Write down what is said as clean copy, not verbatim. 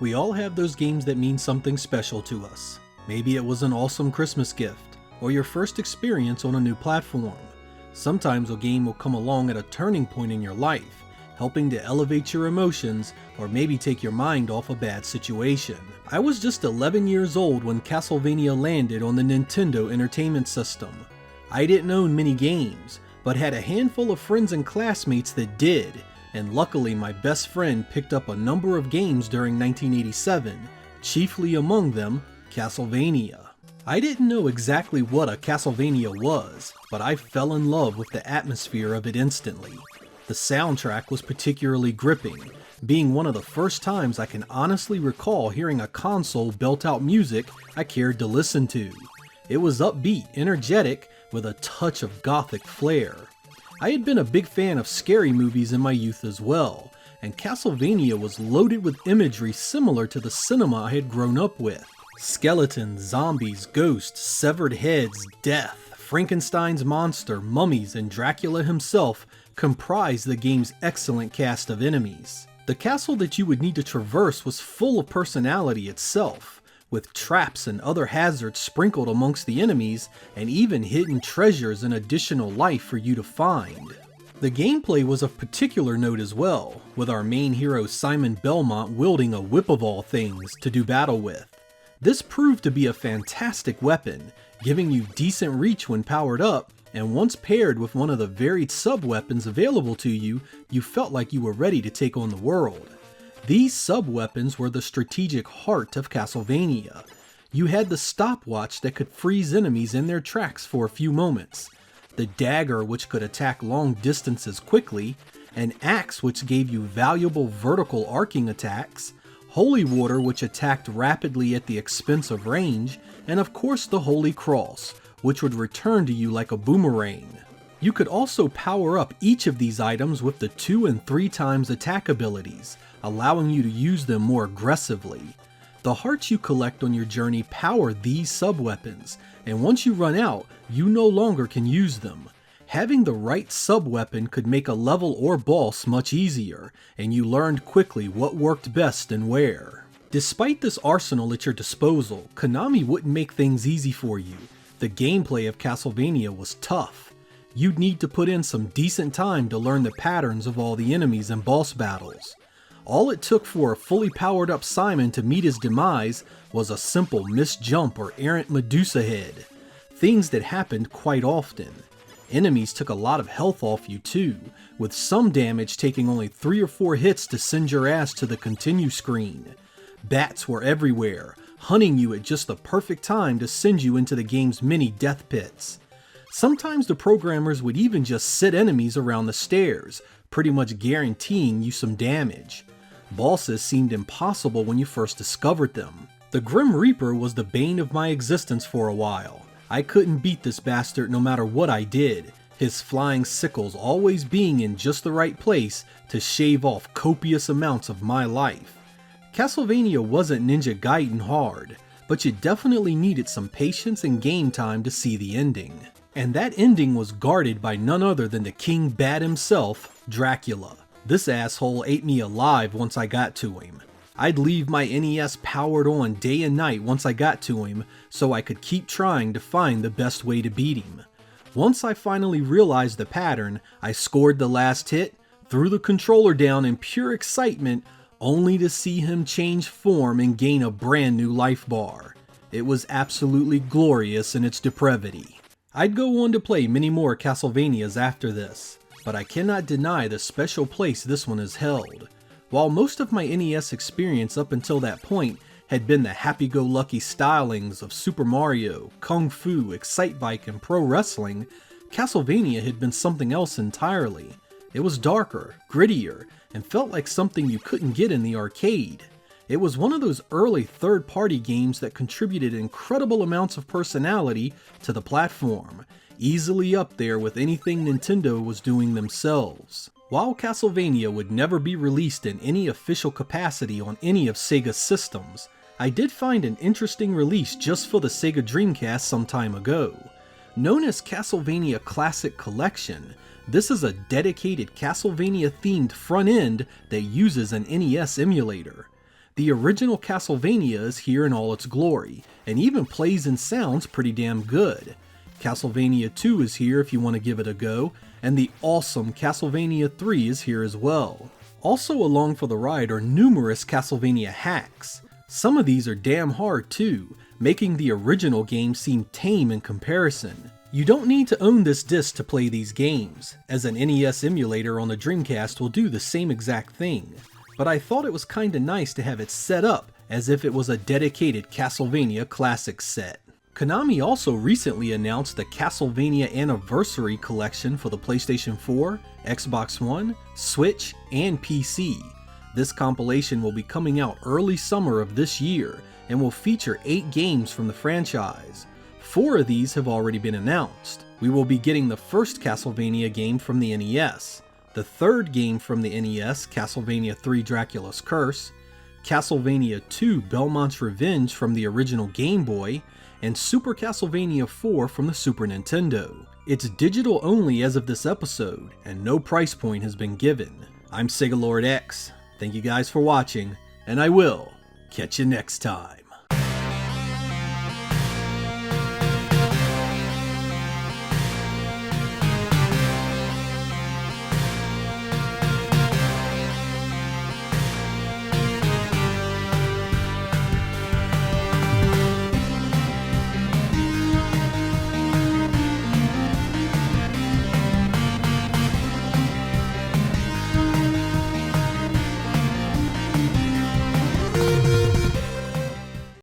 We all have those games that mean something special to us. Maybe it was an awesome Christmas gift, or your first experience on a new platform. Sometimes a game will come along at a turning point in your life, helping to elevate your emotions or maybe take your mind off a bad situation. I was just 11 years old when Castlevania landed on the Nintendo Entertainment System. I didn't own many games, but had a handful of friends and classmates that did, and luckily my best friend picked up a number of games during 1987, chiefly among them Castlevania. I didn't know exactly what a Castlevania was, but I fell in love with the atmosphere of it instantly. The soundtrack was particularly gripping, being one of the first times I can honestly recall hearing a console belt out music I cared to listen to. It was upbeat, energetic, with a touch of gothic flair. I had been a big fan of scary movies in my youth as well, and Castlevania was loaded with imagery similar to the cinema I had grown up with. Skeletons, zombies, ghosts, severed heads, death, Frankenstein's monster, mummies, and Dracula himself comprised the game's excellent cast of enemies. The castle that you would need to traverse was full of personality itself, with traps and other hazards sprinkled amongst the enemies, and even hidden treasures and additional life for you to find. The gameplay was of particular note as well, with our main hero Simon Belmont wielding a whip of all things to do battle with. This proved to be a fantastic weapon, giving you decent reach when powered up, and once paired with one of the varied sub-weapons available to you, you felt like you were ready to take on the world. These sub-weapons were the strategic heart of Castlevania. You had the stopwatch that could freeze enemies in their tracks for a few moments, the dagger which could attack long distances quickly, an axe which gave you valuable vertical arcing attacks, holy water which attacked rapidly at the expense of range, and of course the Holy Cross, which would return to you like a boomerang. You could also power up each of these items with the 2 and 3 times attack abilities, allowing you to use them more aggressively. The hearts you collect on your journey power these sub-weapons, and once you run out, you no longer can use them. Having the right sub-weapon could make a level or boss much easier, and you learned quickly what worked best and where. Despite this arsenal at your disposal, Konami wouldn't make things easy for you. The gameplay of Castlevania was tough. You'd need to put in some decent time to learn the patterns of all the enemies and boss battles. All it took for a fully powered up Simon to meet his demise was a simple missed jump or errant Medusa head. Things that happened quite often. Enemies took a lot of health off you too, with some damage taking only 3 or 4 hits to send your ass to the continue screen. Bats were everywhere, hunting you at just the perfect time to send you into the game's many death pits. Sometimes the programmers would even just sit enemies around the stairs, pretty much guaranteeing you some damage. Bosses seemed impossible when you first discovered them. The Grim Reaper was the bane of my existence for a while. I couldn't beat this bastard no matter what I did, his flying sickles always being in just the right place to shave off copious amounts of my life. Castlevania wasn't Ninja Gaiden hard, but you definitely needed some patience and game time to see the ending. And that ending was guarded by none other than the King Bad himself, Dracula. This asshole ate me alive once I got to him. I'd leave my NES powered on day and night once I got to him, so I could keep trying to find the best way to beat him. Once I finally realized the pattern, I scored the last hit, threw the controller down in pure excitement, only to see him change form and gain a brand new life bar. It was absolutely glorious in its depravity. I'd go on to play many more Castlevanias after this, but I cannot deny the special place this one has held. While most of my NES experience up until that point had been the happy-go-lucky stylings of Super Mario, Kung Fu, Excitebike, and Pro Wrestling, Castlevania had been something else entirely. It was darker, grittier, and felt like something you couldn't get in the arcade. It was one of those early third-party games that contributed incredible amounts of personality to the platform, easily up there with anything Nintendo was doing themselves. While Castlevania would never be released in any official capacity on any of Sega's systems, I did find an interesting release just for the Sega Dreamcast some time ago. Known as Castlevania Classic Collection, this is a dedicated Castlevania-themed front end that uses an NES emulator. The original Castlevania is here in all its glory, and even plays and sounds pretty damn good. Castlevania 2 is here if you want to give it a go, and the awesome Castlevania 3 is here as well. Also along for the ride are numerous Castlevania hacks. Some of these are damn hard too, making the original game seem tame in comparison. You don't need to own this disc to play these games, as an NES emulator on the Dreamcast will do the same exact thing, but I thought it was kinda nice to have it set up as if it was a dedicated Castlevania Classic set. Konami also recently announced the Castlevania Anniversary Collection for the PlayStation 4, Xbox One, Switch, and PC. This compilation will be coming out early summer of this year and will feature 8 games from the franchise. 4 of these have already been announced. We will be getting the first Castlevania game from the NES, the third game from the NES, Castlevania III Dracula's Curse, Castlevania II Belmont's Revenge from the original Game Boy, and Super Castlevania IV from the Super Nintendo. It's digital only as of this episode, and no price point has been given. I'm Sega Lord X. Thank you guys for watching, and I will catch you next time.